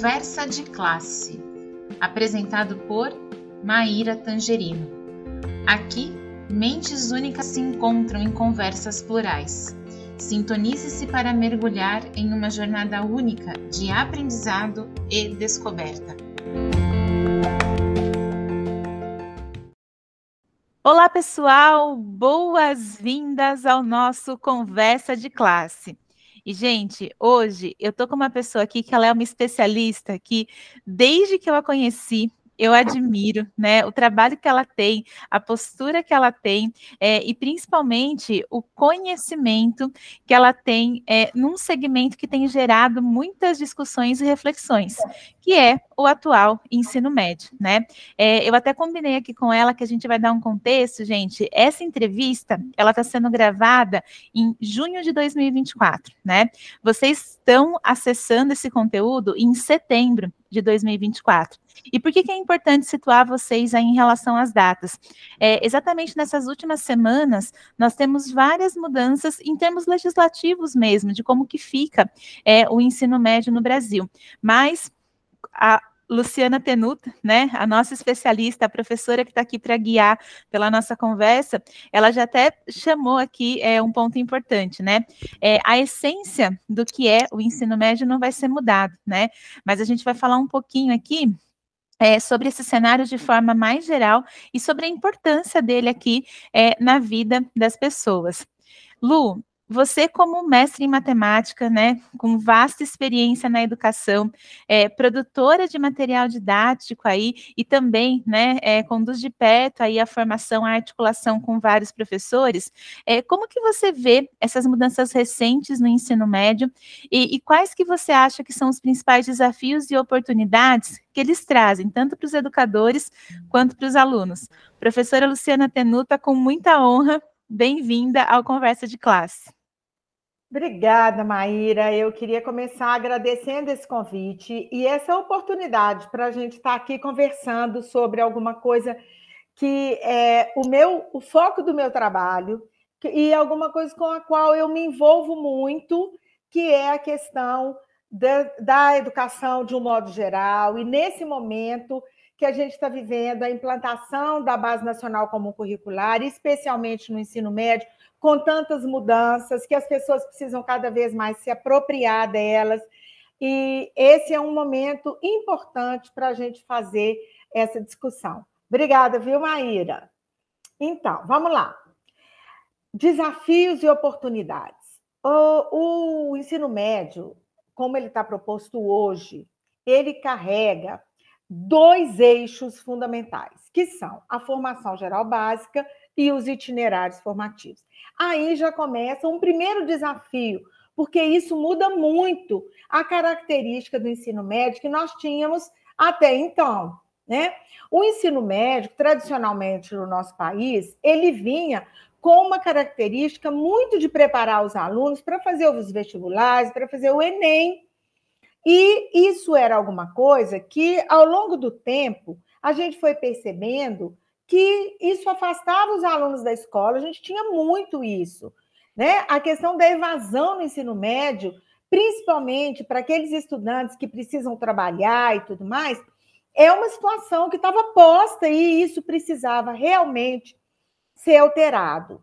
Conversa de Classe, apresentado por Maíra Tangerino. Aqui, mentes únicas se encontram em conversas plurais. Sintonize-se para mergulhar em uma jornada única de aprendizado e descoberta. Olá, pessoal! Boas-vindas ao nosso Conversa de Classe. E, gente, hoje eu tô com uma pessoa aqui que ela é uma especialista que, desde que eu a conheci, eu admiro, né, o trabalho que ela tem, a postura que ela tem, e principalmente o conhecimento que ela tem num segmento que tem gerado muitas discussões e reflexões, que é o atual ensino médio, né? Eu até combinei aqui com ela que a gente vai dar um contexto, gente. Essa entrevista, ela está sendo gravada em junho de 2024, né? Vocês estão acessando esse conteúdo em setembro de 2024. E por que é importante situar vocês aí em relação às datas? Exatamente nessas últimas semanas, nós temos várias mudanças em termos legislativos mesmo, de como que fica o ensino médio no Brasil. Mas a Luciana Tenuta, né, a nossa especialista, a professora que está aqui para guiar pela nossa conversa, ela já até chamou aqui um ponto importante, né? A essência do que é o ensino médio não vai ser mudado, né? Mas a gente vai falar um pouquinho aqui sobre esse cenário de forma mais geral e sobre a importância dele aqui na vida das pessoas. Lu, você como mestre em matemática, né, com vasta experiência na educação, produtora de material didático aí e também, né, conduz de perto aí a formação, a articulação com vários professores, como que você vê essas mudanças recentes no ensino médio e quais que você acha que são os principais desafios e oportunidades que eles trazem, tanto para os educadores quanto para os alunos? Professora Luciana Tenuta, com muita honra, bem-vinda ao Conversa de Classe. Obrigada, Maíra. Eu queria começar agradecendo esse convite e essa oportunidade para a gente estar aqui conversando sobre alguma coisa que é o foco do meu trabalho e alguma coisa com a qual eu me envolvo muito, que é a questão da educação de um modo geral. E nesse momento que a gente está vivendo a implantação da Base Nacional Comum Curricular, especialmente no ensino médio, com tantas mudanças, que as pessoas precisam cada vez mais se apropriar delas. E esse é um momento importante para a gente fazer essa discussão. Obrigada, viu, Maíra? Então, vamos lá. Desafios e oportunidades. O ensino médio, como ele está proposto hoje, ele carrega dois eixos fundamentais, que são a formação geral básica e os itinerários formativos. Aí já começa um primeiro desafio, porque isso muda muito a característica do ensino médio que nós tínhamos até então, né? O ensino médio, tradicionalmente no nosso país, ele vinha com uma característica muito de preparar os alunos para fazer os vestibulares, para fazer o Enem. E isso era alguma coisa que, ao longo do tempo, a gente foi percebendo que isso afastava os alunos da escola. A gente tinha muito isso, né? A questão da evasão no ensino médio, principalmente para aqueles estudantes que precisam trabalhar e tudo mais, é uma situação que estava posta e isso precisava realmente ser alterado.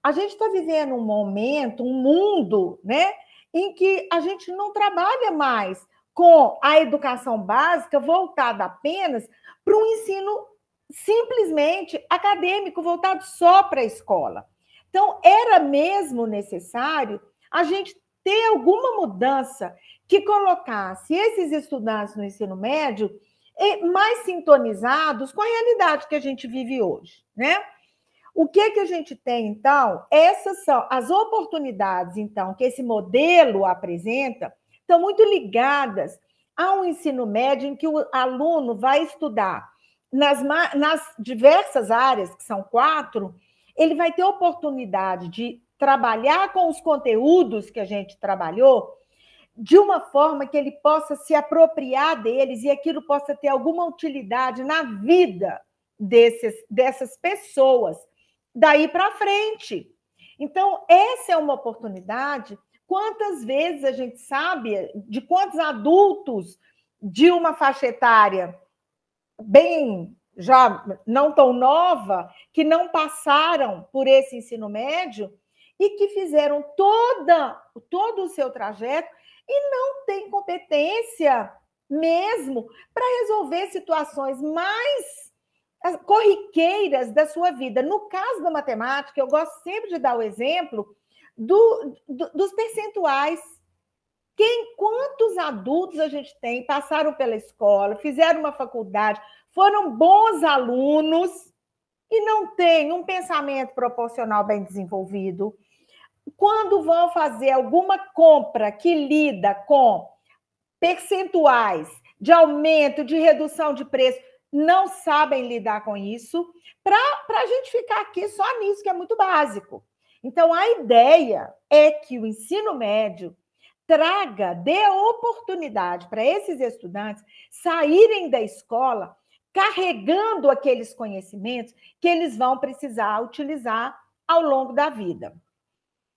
A gente está vivendo um momento, um mundo, né, em que a gente não trabalha mais com a educação básica voltada apenas para um ensino simplesmente acadêmico, voltado só para a escola. Então, era mesmo necessário a gente ter alguma mudança que colocasse esses estudantes no ensino médio mais sintonizados com a realidade que a gente vive hoje, né? O que a gente tem, então? Essas são as oportunidades, então, que esse modelo apresenta, estão muito ligadas ao ensino médio, em que o aluno vai estudar nas diversas áreas, que são 4, ele vai ter oportunidade de trabalhar com os conteúdos que a gente trabalhou de uma forma que ele possa se apropriar deles e aquilo possa ter alguma utilidade na vida dessas pessoas daí para frente. Então, essa é uma oportunidade. Quantas vezes a gente sabe de quantos adultos de uma faixa etária bem, já não tão nova, que não passaram por esse ensino médio e que fizeram todo o seu trajeto e não têm competência mesmo para resolver situações mais corriqueiras da sua vida. No caso da matemática, eu gosto sempre de dar o exemplo dos percentuais. Quantos adultos a gente tem, passaram pela escola, fizeram uma faculdade, foram bons alunos e não têm um pensamento proporcional bem desenvolvido? Quando vão fazer alguma compra que lida com percentuais de aumento, de redução de preço, não sabem lidar com isso, para a gente ficar aqui só nisso, que é muito básico. Então, a ideia é que o ensino médio dê oportunidade para esses estudantes saírem da escola carregando aqueles conhecimentos que eles vão precisar utilizar ao longo da vida.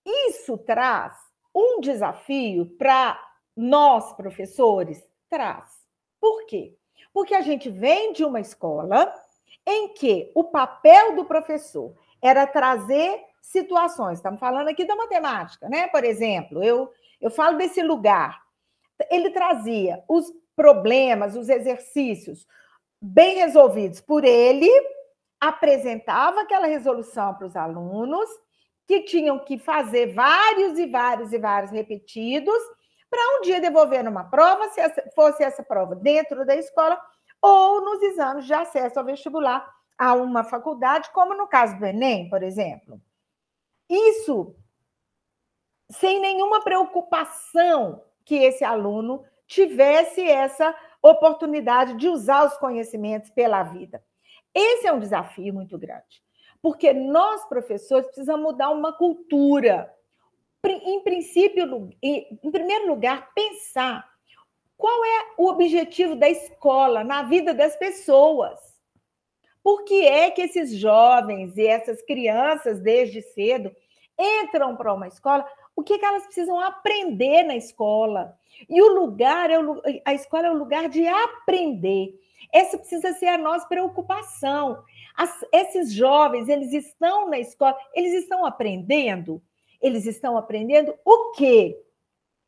Isso traz um desafio para nós, professores? Traz. Por quê? Porque a gente vem de uma escola em que o papel do professor era trazer situações. Estamos falando aqui da matemática, né? Por exemplo, eu falo desse lugar. Ele trazia os problemas, os exercícios bem resolvidos por ele, apresentava aquela resolução para os alunos, que tinham que fazer vários e vários repetidos, para um dia devolver numa prova, se fosse essa prova dentro da escola, ou nos exames de acesso ao vestibular a uma faculdade, como no caso do Enem, por exemplo. Isso sem nenhuma preocupação que esse aluno tivesse essa oportunidade de usar os conhecimentos pela vida. Esse é um desafio muito grande, porque nós, professores, precisamos mudar uma cultura. Em primeiro lugar, pensar qual é o objetivo da escola na vida das pessoas. Por que é que esses jovens e essas crianças, desde cedo, entram para uma escola? O que elas precisam aprender na escola? E a escola é o lugar de aprender. Essa precisa ser a nossa preocupação. Esses jovens, eles estão na escola, eles estão aprendendo? Eles estão aprendendo o quê?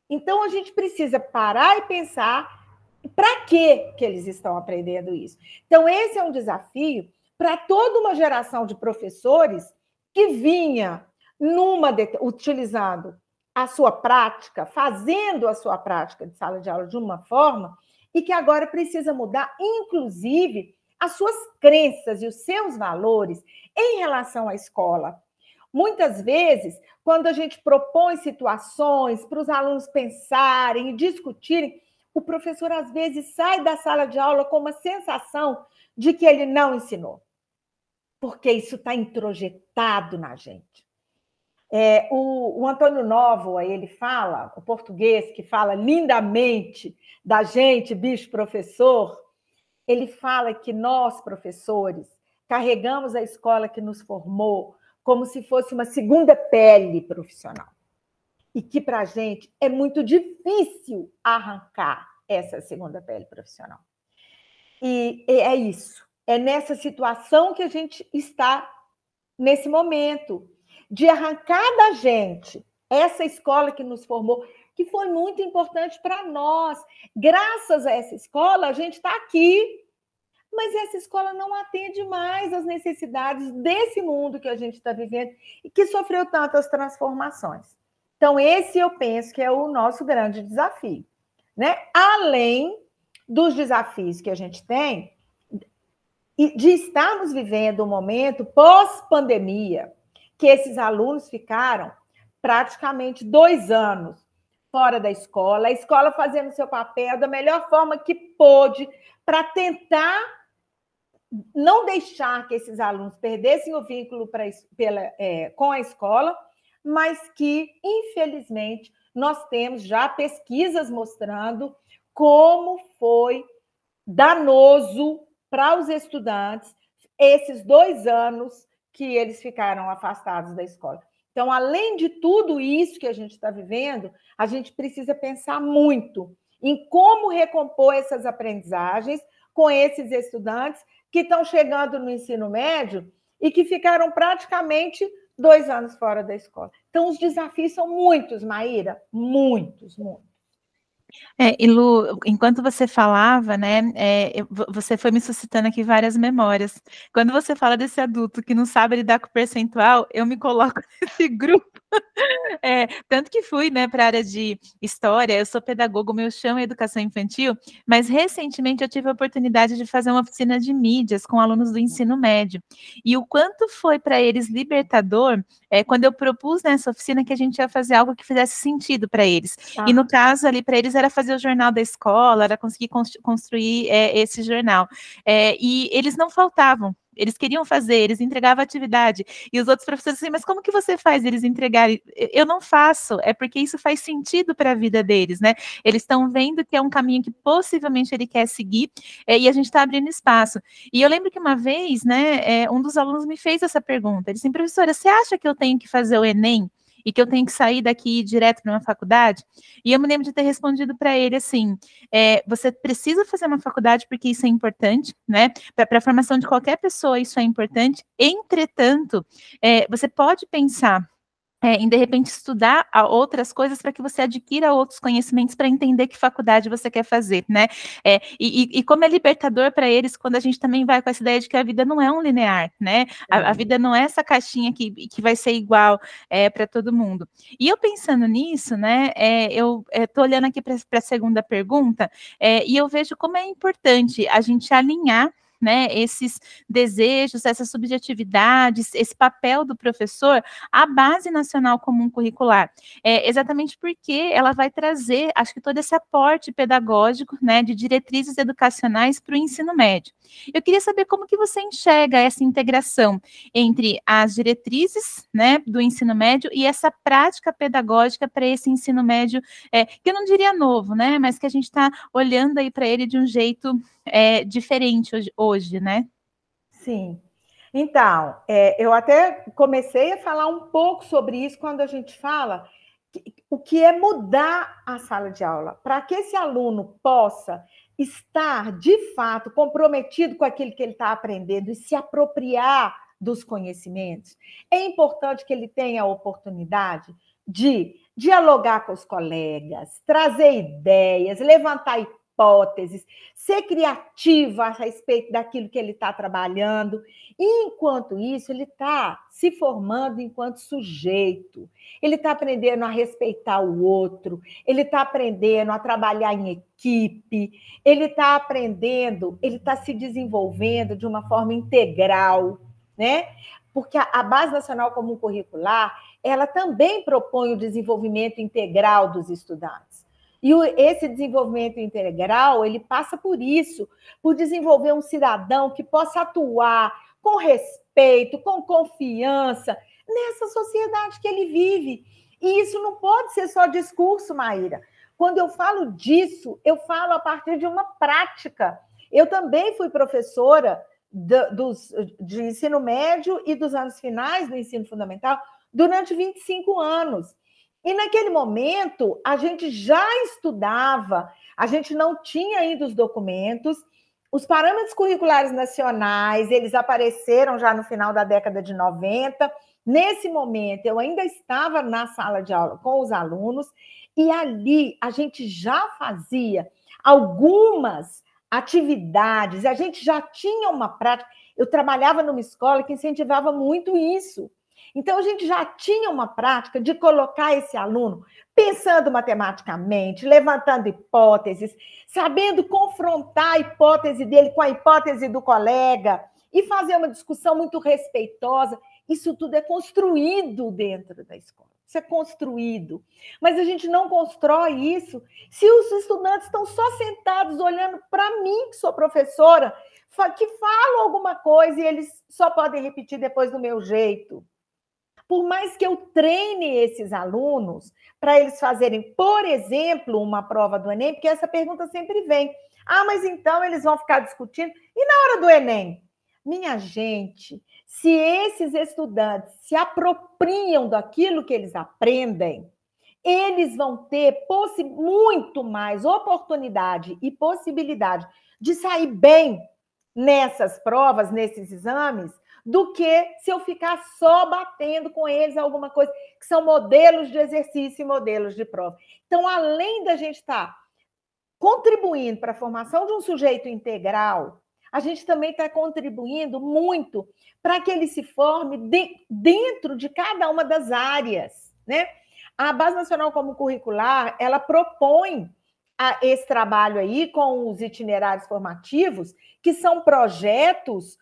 Então, a gente precisa parar e pensar para que eles estão aprendendo isso. Então, esse é um desafio para toda uma geração de professores que vinha utilizando a sua prática, fazendo a sua prática de sala de aula de uma forma, e que agora precisa mudar, inclusive, as suas crenças e os seus valores em relação à escola. Muitas vezes, quando a gente propõe situações para os alunos pensarem e discutirem, o professor, às vezes, sai da sala de aula com uma sensação de que ele não ensinou, porque isso está introjetado na gente. O Antônio Novoa, ele fala, o português que fala lindamente da gente, bicho professor, ele fala que nós, professores, carregamos a escola que nos formou como se fosse uma segunda pele profissional. E que, para a gente, é muito difícil arrancar essa segunda pele profissional. E é isso. É nessa situação que a gente está nesse momento, de arrancar da gente essa escola que nos formou, que foi muito importante para nós. Graças a essa escola, a gente está aqui. Mas essa escola não atende mais às necessidades desse mundo que a gente está vivendo e que sofreu tantas transformações. Então, esse eu penso que é o nosso grande desafio, né? Além dos desafios que a gente tem de estarmos vivendo um momento pós-pandemia, que esses alunos ficaram praticamente 2 anos fora da escola, a escola fazendo seu papel da melhor forma que pôde para tentar não deixar que esses alunos perdessem o vínculo com a escola, mas que, infelizmente, nós temos já pesquisas mostrando como foi danoso para os estudantes esses 2 anos que eles ficaram afastados da escola. Então, além de tudo isso que a gente está vivendo, a gente precisa pensar muito em como recompor essas aprendizagens com esses estudantes que estão chegando no ensino médio e que ficaram praticamente 2 anos fora da escola. Então, os desafios são muitos, Maíra, muitos. E Lu, enquanto você falava, né, você foi me suscitando aqui várias memórias. Quando você fala desse adulto que não sabe lidar com percentual, eu me coloco nesse grupo. Tanto que fui, né, para a área de história, eu sou pedagoga, o meu chão é educação infantil, mas recentemente eu tive a oportunidade de fazer uma oficina de mídias com alunos do ensino médio. E o quanto foi para eles libertador, quando eu propus nessa oficina que a gente ia fazer algo que fizesse sentido para eles. E no caso ali, para eles era fazer o jornal da escola, era conseguir construir esse jornal. E eles não faltavam. Eles queriam fazer, eles entregavam a atividade. E os outros professores assim, mas como que você faz eles entregarem? Eu não faço, é porque isso faz sentido para a vida deles, né? Eles estão vendo que é um caminho que possivelmente ele quer seguir, e a gente está abrindo espaço. E eu lembro que uma vez, né, um dos alunos me fez essa pergunta. Ele disse, professora, você acha que eu tenho que fazer o Enem? E que eu tenho que sair daqui e ir direto para uma faculdade? E eu me lembro de ter respondido para ele assim, você precisa fazer uma faculdade porque isso é importante, né? Para a formação de qualquer pessoa isso é importante. Entretanto, você pode pensar em, de repente, estudar outras coisas para que você adquira outros conhecimentos para entender que faculdade você quer fazer, né? E como é libertador para eles quando a gente também vai com essa ideia de que a vida não é um linear, né? A vida não é essa caixinha que vai ser igual para todo mundo. E eu pensando nisso, né? Eu estou olhando aqui para a segunda pergunta e eu vejo como é importante a gente alinhar, né, esses desejos, essas subjetividades, esse papel do professor, a Base Nacional Comum Curricular, exatamente porque ela vai trazer, acho que todo esse aporte pedagógico, né, de diretrizes educacionais para o ensino médio. Eu queria saber como que você enxerga essa integração entre as diretrizes, né, do ensino médio e essa prática pedagógica para esse ensino médio, que eu não diria novo, né, mas que a gente está olhando aí para ele de um jeito diferente hoje, né? Sim. Então, eu até comecei a falar um pouco sobre isso quando a gente fala o que é mudar a sala de aula, para que esse aluno possa estar, de fato, comprometido com aquilo que ele está aprendendo e se apropriar dos conhecimentos. É importante que ele tenha a oportunidade de dialogar com os colegas, trazer ideias, levantar hipóteses, ser criativo a respeito daquilo que ele está trabalhando. E, enquanto isso, ele está se formando enquanto sujeito. Ele está aprendendo a respeitar o outro, ele está aprendendo a trabalhar em equipe, ele está aprendendo, ele está se desenvolvendo de uma forma integral, né? Porque a Base Nacional Comum Curricular, ela também propõe o desenvolvimento integral dos estudantes. E esse desenvolvimento integral, ele passa por isso, por desenvolver um cidadão que possa atuar com respeito, com confiança, nessa sociedade que ele vive. E isso não pode ser só discurso, Maíra. Quando eu falo disso, eu falo a partir de uma prática. Eu também fui professora de ensino médio e dos anos finais do ensino fundamental durante 25 anos. E naquele momento, a gente já estudava, a gente não tinha ainda os documentos, os parâmetros curriculares nacionais, eles apareceram já no final da década de 90. Nesse momento, eu ainda estava na sala de aula com os alunos, e ali a gente já fazia algumas atividades, a gente já tinha uma prática. Eu trabalhava numa escola que incentivava muito isso. Então, a gente já tinha uma prática de colocar esse aluno pensando matematicamente, levantando hipóteses, sabendo confrontar a hipótese dele com a hipótese do colega e fazer uma discussão muito respeitosa. Isso tudo é construído dentro da escola. Isso é construído. Mas a gente não constrói isso se os estudantes estão só sentados olhando para mim, que sou professora, que falo alguma coisa e eles só podem repetir depois do meu jeito. Por mais que eu treine esses alunos para eles fazerem, por exemplo, uma prova do Enem, porque essa pergunta sempre vem. Mas então eles vão ficar discutindo. E na hora do Enem? Minha gente, se esses estudantes se apropriam daquilo que eles aprendem, eles vão ter muito mais oportunidade e possibilidade de sair bem nessas provas, nesses exames, do que se eu ficar só batendo com eles alguma coisa, que são modelos de exercício e modelos de prova. Então, além da gente estar contribuindo para a formação de um sujeito integral, a gente também está contribuindo muito para que ele se forme dentro de cada uma das áreas, né? A Base Nacional Comum Curricular, ela propõe esse trabalho aí com os itinerários formativos, que são projetos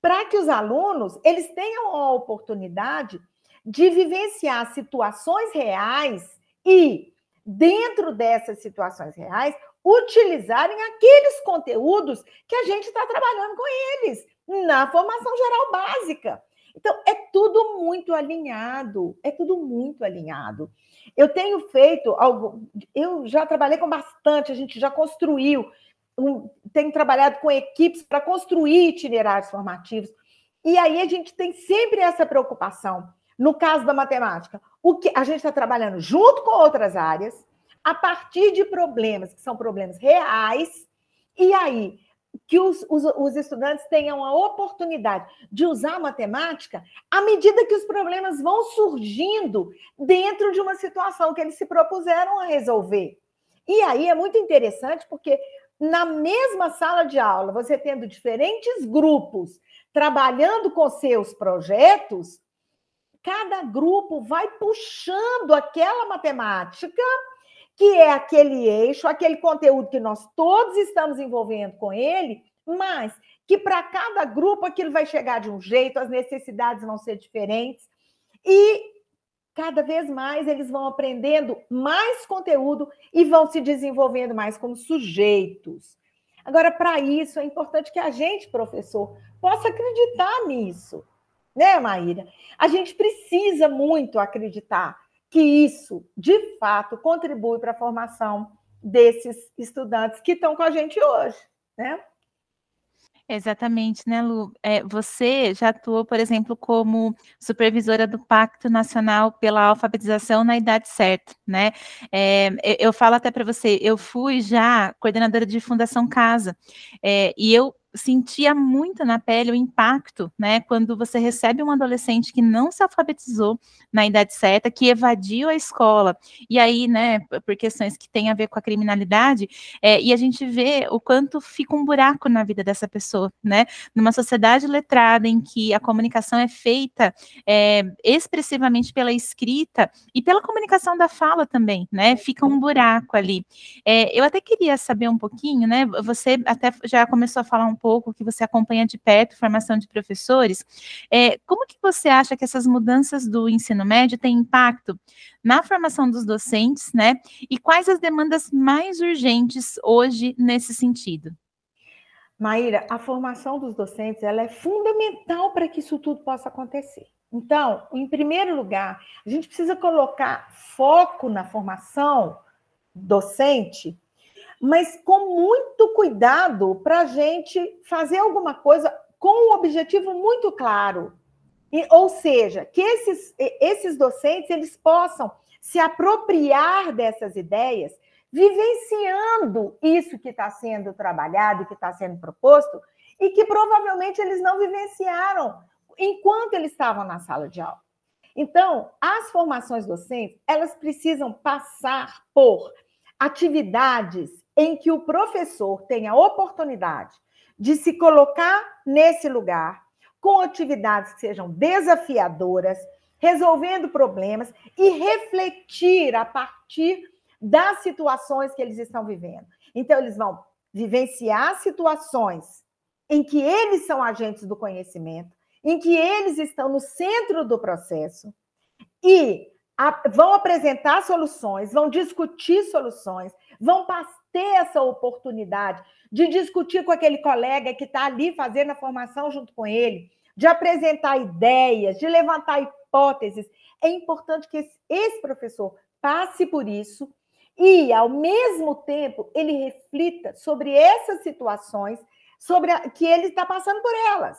para que os alunos eles tenham a oportunidade de vivenciar situações reais e, dentro dessas situações reais, utilizarem aqueles conteúdos que a gente está trabalhando com eles na formação geral básica. Então, é tudo muito alinhado, Eu tenho feito eu já trabalhei com bastante, a gente já construiu, tenho trabalhado com equipes para construir itinerários formativos, e aí a gente tem sempre essa preocupação. No caso da matemática, o que a gente está trabalhando junto com outras áreas, a partir de problemas que são problemas reais, e aí que os estudantes tenham a oportunidade de usar a matemática à medida que os problemas vão surgindo dentro de uma situação que eles se propuseram a resolver. E aí é muito interessante, porque na mesma sala de aula, você tendo diferentes grupos trabalhando com seus projetos, cada grupo vai puxando aquela matemática, que é aquele eixo, aquele conteúdo que nós todos estamos envolvendo com ele, mas que para cada grupo aquilo vai chegar de um jeito, as necessidades vão ser diferentes, e cada vez mais eles vão aprendendo mais conteúdo e vão se desenvolvendo mais como sujeitos. Agora, para isso, é importante que a gente, professor, possa acreditar nisso, né, Maíra? A gente precisa muito acreditar que isso, de fato, contribui para a formação desses estudantes que estão com a gente hoje, né? Exatamente, né, Lu? Você já atuou, por exemplo, como supervisora do Pacto Nacional pela Alfabetização na Idade Certa, né? Eu falo até para você, eu fui já coordenadora de Fundação Casa, e eu sentia muito na pele o impacto, né, quando você recebe um adolescente que não se alfabetizou na idade certa, que evadiu a escola, e aí, né, por questões que têm a ver com a criminalidade, e a gente vê o quanto fica um buraco na vida dessa pessoa, né, numa sociedade letrada em que a comunicação é feita expressivamente pela escrita e pela comunicação da fala também, né, fica um buraco ali. Eu até queria saber um pouquinho, né, você até já começou a falar um pouco que você acompanha de perto formação de professores, como que você acha que essas mudanças do ensino médio têm impacto na formação dos docentes, né? E quais as demandas mais urgentes hoje nesse sentido? Maíra, a formação dos docentes ela é fundamental para que isso tudo possa acontecer. Então, em primeiro lugar, a gente precisa colocar foco na formação docente, mas com muito cuidado para a gente fazer alguma coisa com um objetivo muito claro. Ou seja, que esses docentes eles possam se apropriar dessas ideias, vivenciando isso que está sendo trabalhado, que está sendo proposto, e que provavelmente eles não vivenciaram enquanto eles estavam na sala de aula. Então, as formações docentes, elas precisam passar por atividades em que o professor tenha a oportunidade de se colocar nesse lugar, com atividades que sejam desafiadoras, resolvendo problemas e refletir a partir das situações que eles estão vivendo. Então, eles vão vivenciar situações em que eles são agentes do conhecimento, em que eles estão no centro do processo e vão apresentar soluções, vão discutir soluções, vão ter essa oportunidade de discutir com aquele colega que está ali fazendo a formação junto com ele, de apresentar ideias, de levantar hipóteses. É importante que esse professor passe por isso e, ao mesmo tempo, ele reflita sobre essas situações, que ele está passando por elas.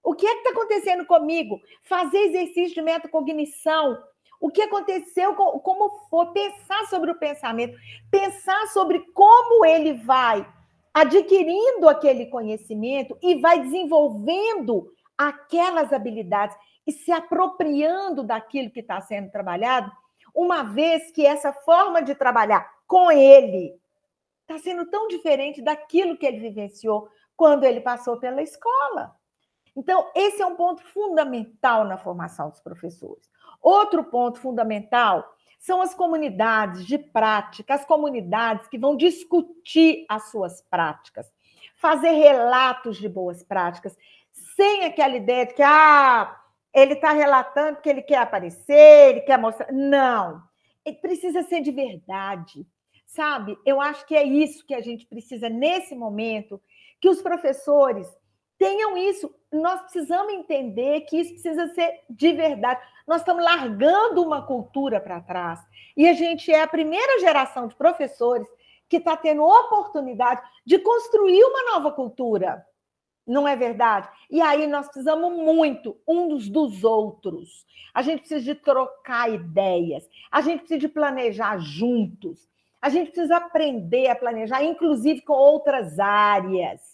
O que é que está acontecendo comigo? Fazer exercício de metacognição, o que aconteceu, como foi, pensar sobre o pensamento, pensar sobre como ele vai adquirindo aquele conhecimento e vai desenvolvendo aquelas habilidades e se apropriando daquilo que está sendo trabalhado, uma vez que essa forma de trabalhar com ele está sendo tão diferente daquilo que ele vivenciou quando ele passou pela escola. Então, esse é um ponto fundamental na formação dos professores. Outro ponto fundamental são as comunidades de prática, as comunidades que vão discutir as suas práticas, fazer relatos de boas práticas, sem aquela ideia de que ele está relatando porque ele quer aparecer, ele quer mostrar. Não, ele precisa ser de verdade, sabe? Eu acho que é isso que a gente precisa nesse momento, que os professores tenham isso. Nós precisamos entender que isso precisa ser de verdade. Nós estamos largando uma cultura para trás. E a gente é a primeira geração de professores que está tendo oportunidade de construir uma nova cultura. Não é verdade? E aí nós precisamos muito uns dos outros. A gente precisa de trocar ideias. A gente precisa de planejar juntos. A gente precisa aprender a planejar, inclusive com outras áreas,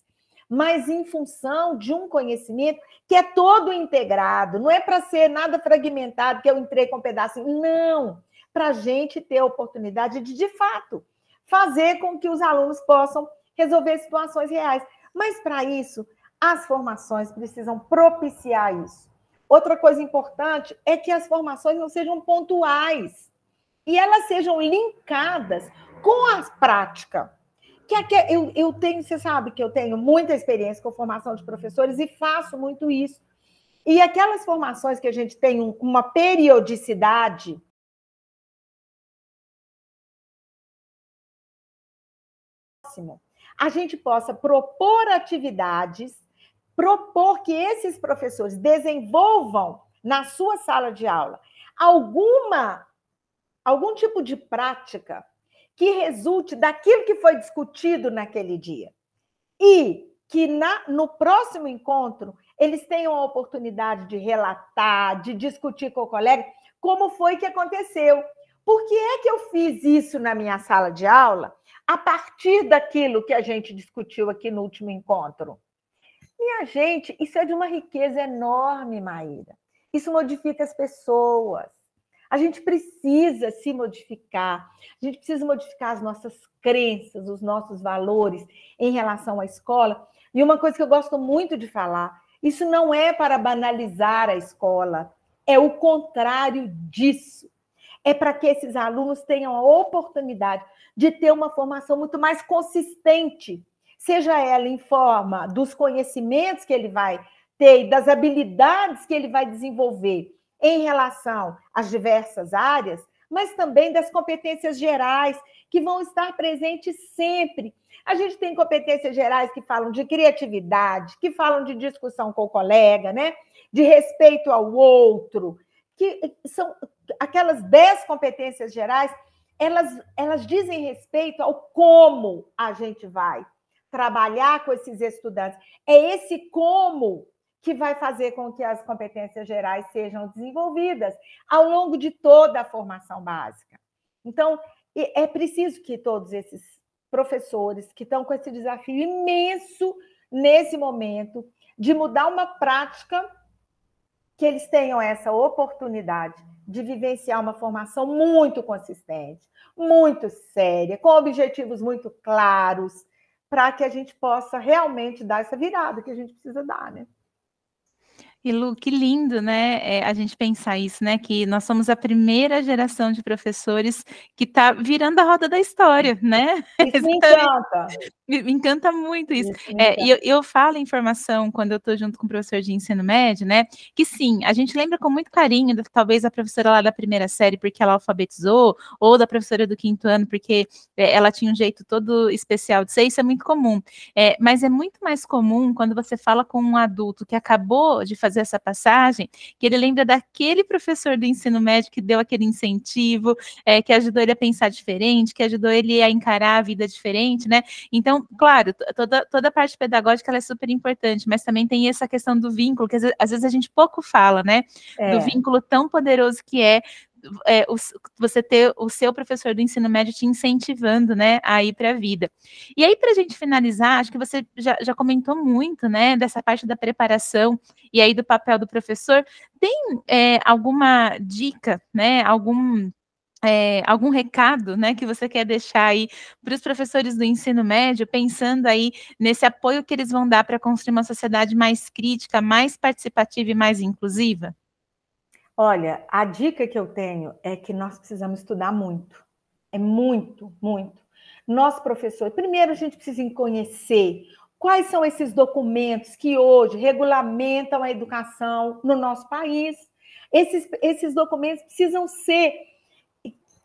mas em função de um conhecimento que é todo integrado, não é para ser nada fragmentado, que eu entrei com um pedacinho, não, para a gente ter a oportunidade de fato, fazer com que os alunos possam resolver situações reais. Mas, para isso, as formações precisam propiciar isso. Outra coisa importante é que as formações não sejam pontuais e elas sejam linkadas com a prática. Eu tenho, você sabe que eu tenho muita experiência com formação de professores e faço muito isso. E aquelas formações que a gente tem uma periodicidade, a gente possa propor atividades, propor que esses professores desenvolvam na sua sala de aula algum tipo de prática que resulte daquilo que foi discutido naquele dia. E que no próximo encontro eles tenham a oportunidade de relatar, de discutir com o colega como foi que aconteceu. Por que é que eu fiz isso na minha sala de aula a partir daquilo que a gente discutiu aqui no último encontro? Minha gente, isso é de uma riqueza enorme, Maíra. Isso modifica as pessoas. A gente precisa se modificar, a gente precisa modificar as nossas crenças, os nossos valores em relação à escola. E uma coisa que eu gosto muito de falar, isso não é para banalizar a escola, é o contrário disso. É para que esses alunos tenham a oportunidade de ter uma formação muito mais consistente, seja ela em forma dos conhecimentos que ele vai ter e das habilidades que ele vai desenvolver em relação às diversas áreas, mas também das competências gerais, que vão estar presentes sempre. A gente tem competências gerais que falam de criatividade, que falam de discussão com o colega, né? De respeito ao outro, que são aquelas 10 competências gerais, elas dizem respeito ao como a gente vai trabalhar com esses estudantes. É esse como que vai fazer com que as competências gerais sejam desenvolvidas ao longo de toda a formação básica. Então, é preciso que todos esses professores que estão com esse desafio imenso nesse momento de mudar uma prática, que eles tenham essa oportunidade de vivenciar uma formação muito consistente, muito séria, com objetivos muito claros, para que a gente possa realmente dar essa virada que a gente precisa dar, né? E Lu, que lindo, né, a gente pensar isso, né, que nós somos a primeira geração de professores que está virando a roda da história, né? Isso me encanta. Me encanta muito isso. E eu falo em formação, quando eu estou junto com o professor de ensino médio, né, que sim, a gente lembra com muito carinho, talvez a professora lá da primeira série, porque ela alfabetizou, ou da professora do 5º ano, porque ela tinha um jeito todo especial de ser, isso é muito comum. Mas é muito mais comum quando você fala com um adulto que acabou de fazer essa passagem, que ele lembra daquele professor do ensino médio que deu aquele incentivo, que ajudou ele a pensar diferente, que ajudou ele a encarar a vida diferente, né? Então, claro, toda a parte pedagógica ela é super importante, mas também tem essa questão do vínculo, que às vezes a gente pouco fala, né? Do vínculo tão poderoso que é você ter o seu professor do ensino médio te incentivando, né, a ir para a vida. E aí, para a gente finalizar, acho que você já comentou muito, né, dessa parte da preparação e aí do papel do professor. Tem alguma dica, né, algum recado, né, que você quer deixar aí para os professores do ensino médio, pensando aí nesse apoio que eles vão dar para construir uma sociedade mais crítica, mais participativa e mais inclusiva? Olha, a dica que eu tenho é que nós precisamos estudar muito. É muito, muito. Nosso professor, primeiro a gente precisa conhecer quais são esses documentos que hoje regulamentam a educação no nosso país. Esses documentos precisam ser...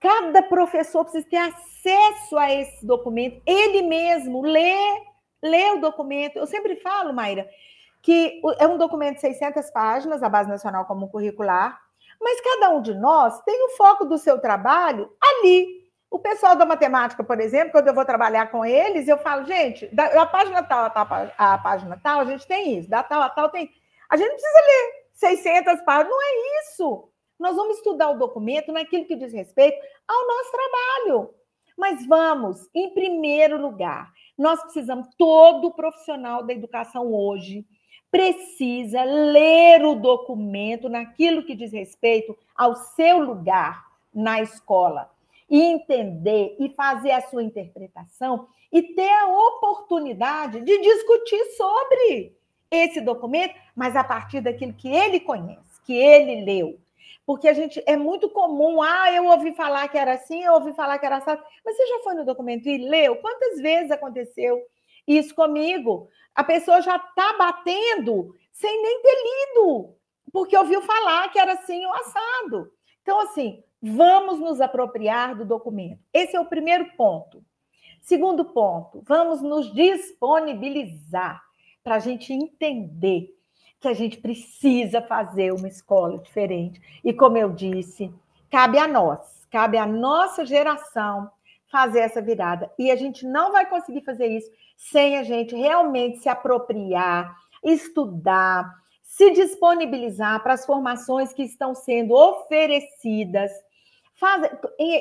Cada professor precisa ter acesso a esse documento, ele mesmo lê o documento. Eu sempre falo, Mayra, que é um documento de 600 páginas, a Base Nacional Comum Curricular, mas cada um de nós tem o foco do seu trabalho ali. O pessoal da matemática, por exemplo, quando eu vou trabalhar com eles, eu falo, gente, da página tal a página tal, a gente tem isso, da tal a tal tem... A gente não precisa ler 600 páginas, não é isso. Nós vamos estudar o documento naquilo que diz respeito ao nosso trabalho. Mas vamos, em primeiro lugar, nós precisamos, todo profissional da educação hoje precisa ler o documento naquilo que diz respeito ao seu lugar na escola, e entender e fazer a sua interpretação e ter a oportunidade de discutir sobre esse documento, mas a partir daquilo que ele conhece, que ele leu. Porque é muito comum, eu ouvi falar que era assim, eu ouvi falar que era assim, mas você já foi no documento e leu? Quantas vezes aconteceu isso comigo? A pessoa já está batendo sem nem ter lido, porque ouviu falar que era assim ou assado. Então, assim, vamos nos apropriar do documento. Esse é o primeiro ponto. Segundo ponto, vamos nos disponibilizar para a gente entender que a gente precisa fazer uma escola diferente. E, como eu disse, cabe a nossa geração fazer essa virada. E a gente não vai conseguir fazer isso sem a gente realmente se apropriar, estudar, se disponibilizar para as formações que estão sendo oferecidas,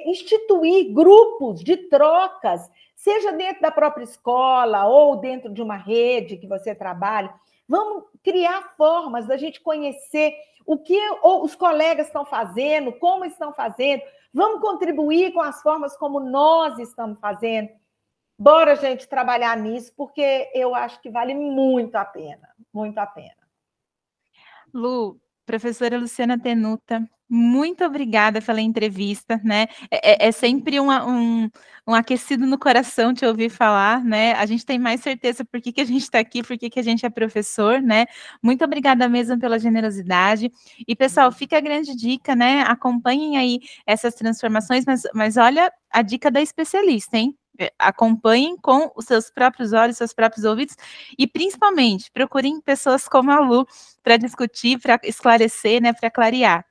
instituir grupos de trocas, seja dentro da própria escola ou dentro de uma rede que você trabalha. Vamos criar formas da gente conhecer o que os colegas estão fazendo, como estão fazendo. Vamos contribuir com as formas como nós estamos fazendo. Bora, gente, trabalhar nisso, porque eu acho que vale muito a pena, muito a pena. Lu, professora Luciana Tenuta, muito obrigada pela entrevista, né? É sempre um aquecido no coração te ouvir falar, né? A gente tem mais certeza por que a gente está aqui, por que a gente é professor, né? Muito obrigada mesmo pela generosidade. E, pessoal, fica a grande dica, né? Acompanhem aí essas transformações, mas olha a dica da especialista, hein? Acompanhem com os seus próprios olhos, seus próprios ouvidos, e principalmente procurem pessoas como a Lu para discutir, para esclarecer, né? Para clarear.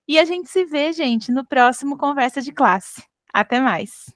E a gente se vê, gente, no próximo Conversa de Classe. Até mais!